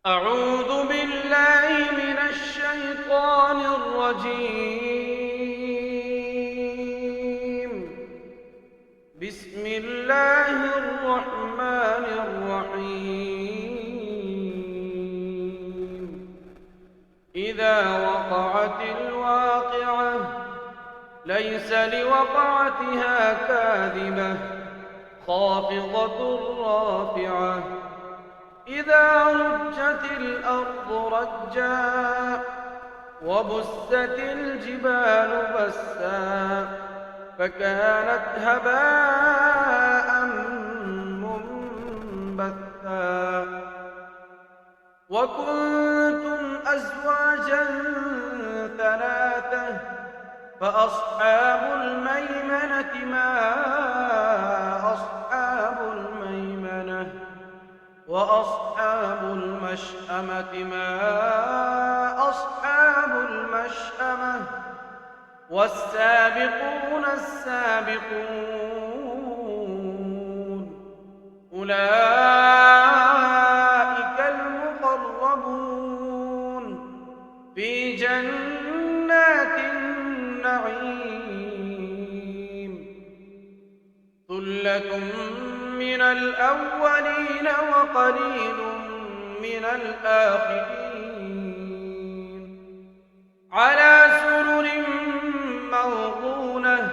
أعوذ بالله من الشيطان الرجيم. بسم الله الرحمن الرحيم. إذا وقعت الواقعة ليس لوقعتها كاذبة خافضة رافعة إذا رجت الأرض رجا وبست الجبال بسا فكانت هباء منبثا وكنتم أزواجا ثلاثة فأصحاب الميمنة ما أصحاب الميمنة وأصحاب المشأمة ما أصحاب المشأمة والسابقون السابقون أولئك المقربون في جنات النعيم ثلة من الأولين وقليل من الآخرين على سرر موضونة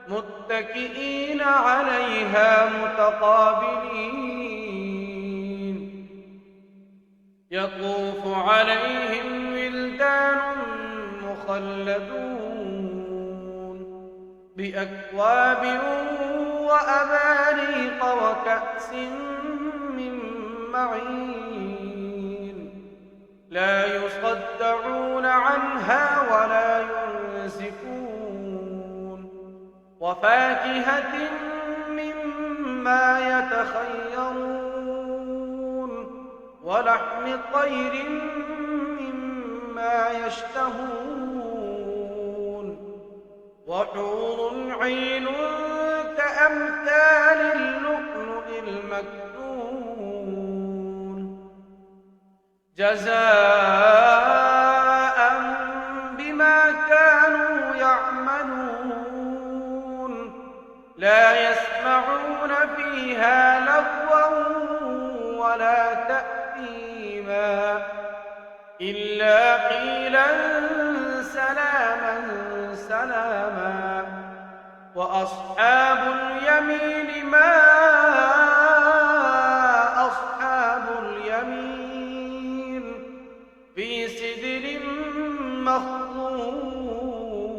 متكئين عليها متقابلين يطوف عليهم ولدان مخلدون بأكواب وأباريق وكأس من معين لا يصدعون عنها ولا ينزفون وفاكهة مما يتخيرون ولحم طير مما يشتهون وحور عين كأمثال اللؤلؤ المكنون جزاء بما كانوا يعملون لا يسمعون فيها لغوا ولا تأثيما إلا قيلا سلاما سلاما وأصحاب اليمين ما أصحاب اليمين في سدر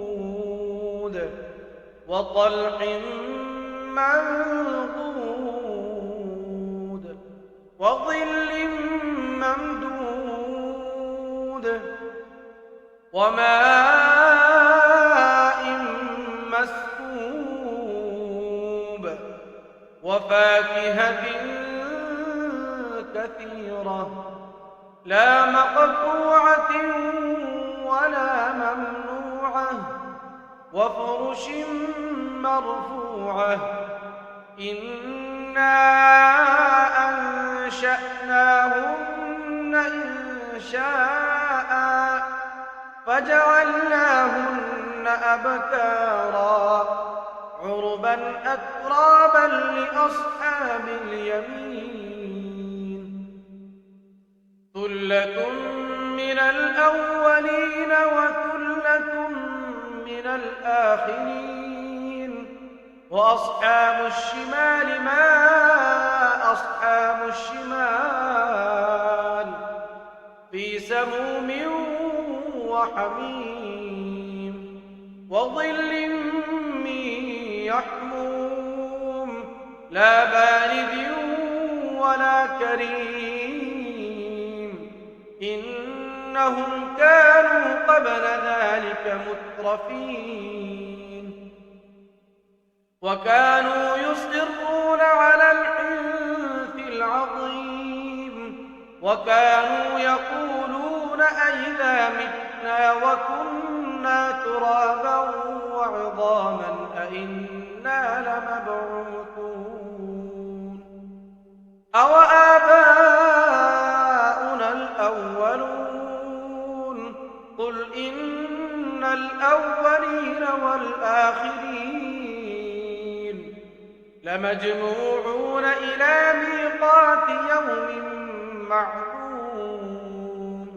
مخضود وطلح منضود وظل ممدود وماء مسكوب وفاكهة كثيرة لا مقطوعة ولا ممنوعة وفرش مرفوعة إنا أنشأناهن إنشاء فجعلناهن أبكارا عربا أترابا لأصحاب اليمين ثلة من الأولين وثلة من الآخرين وأصحاب الشمال ما أصحاب الشمال في سموم وحميم وظل من يحموم لا بارد ولا كريم إنهم كانوا قبل ذلك مترفين وكانوا يصرون على الحنث العظيم وكانوا يقولون أئذا متنا وكنا ترابا وعظاما أئنا لمبعوثون أوآباؤنا قل إن الأولين والآخرين لمجموعون إلى ميقات يوم معلوم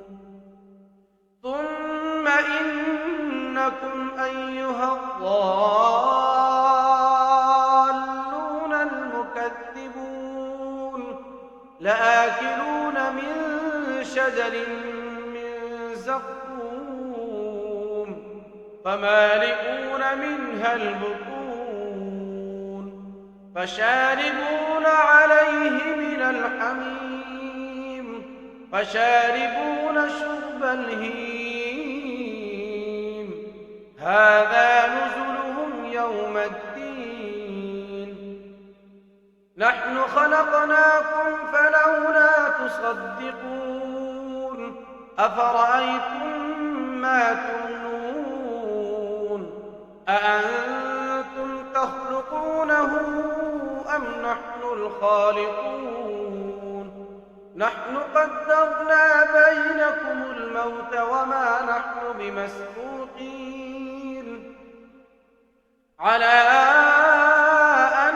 ثم إنكم أيها الضالون المكذبون لآكلون من شجر من زقوم فمالئون منها البطون فشاربون عليه من الحميم فشاربون شرب الهيم هذا نزلهم يوم الدين نحن خلقناكم فلولا تصدقون أفرأيتم ما تمنون أأنتم تخلقونه أم نحن الخالقون نحن قدرنا بينكم الموت وما نحن بمسبوقين على أن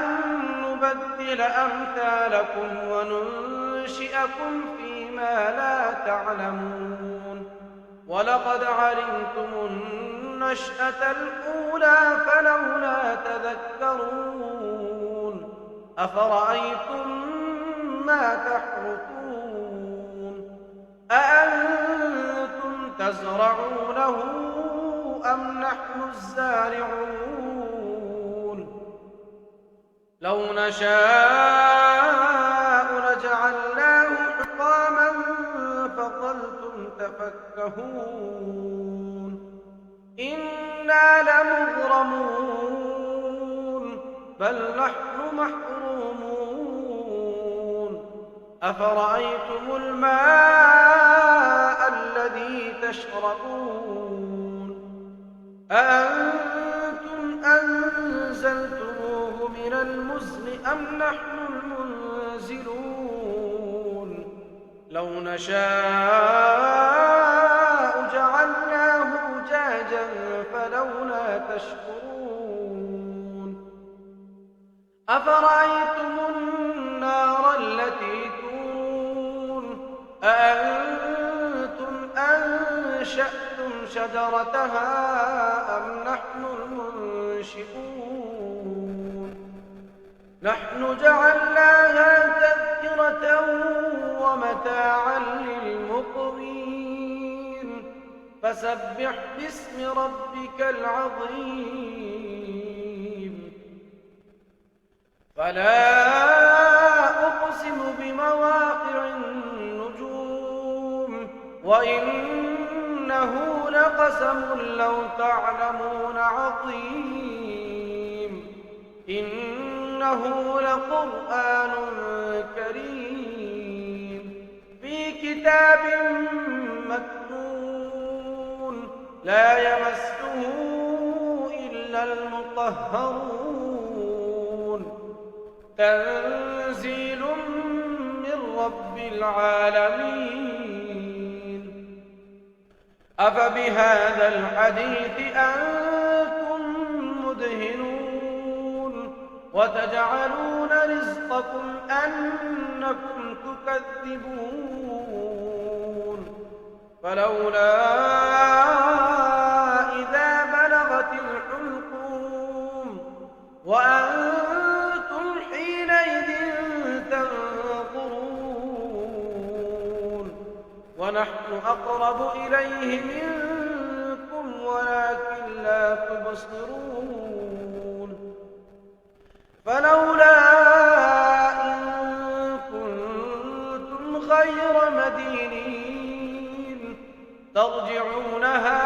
نبدل أمثالكم وننشئكم فيما لا تعلمون ولقد علمتم النشأة الأولى فلولا تذكرون أفرأيتم ما تحرثون أأنتم تزرعونه أم نحن الزارعون لو نشاء لجعلناه حطاما فظلتم تفكهون إنا لمغرمون بل نحن محرومون أفرأيتم الماء الذي تشربون أأنتم أنزلتموه من المزن أم نحن المنزلون لو نشاء جعلناه أجاجا فلولا تشكرون أفرأيتم النار التي تورون أأنتم أنشأتم شجرتها أم نحن المنشئون نحن جعلناها تذكرة ومتاعا للمقوين فسبح باسم ربك العظيم فلا أقسم بمواقع النجوم وإنه لقسم لو تعلمون عظيم إنه لقرآن كريم في كتاب مكنون لا يمسه إلا المطهرون تنزيل من رب العالمين أفبهذا الحديث أنتم مدهنون وتجعلون رزقكم أنكم تكذبون فلولا إذا بلغت الحلقوم وأنتم حينئذ تنظرون ونحن أقرب إليه منكم ولكن لا تبصرون فلولا إن كنتم غير مدينين ترجعونها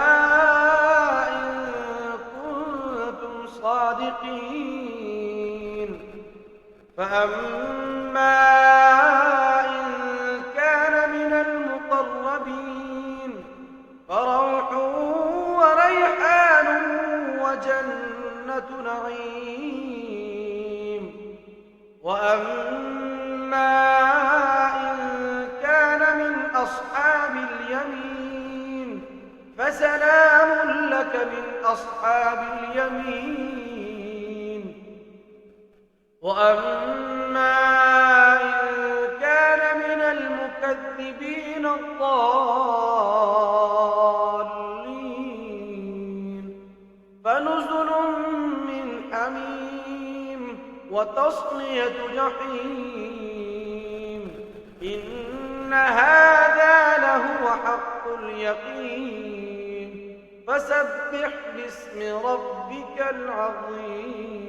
إن كنتم صادقين فأما إن كان من المقربين فروح وريحان وجنة نعيم وأما إن كان من أصحاب اليمين فسلام لك من أصحاب اليمين. وأما إن كان من المكذبين الضالين فنزل من حميم وتصلية جحيم. إن هذا لهو حق اليقين. فسبح باسم ربك العظيم.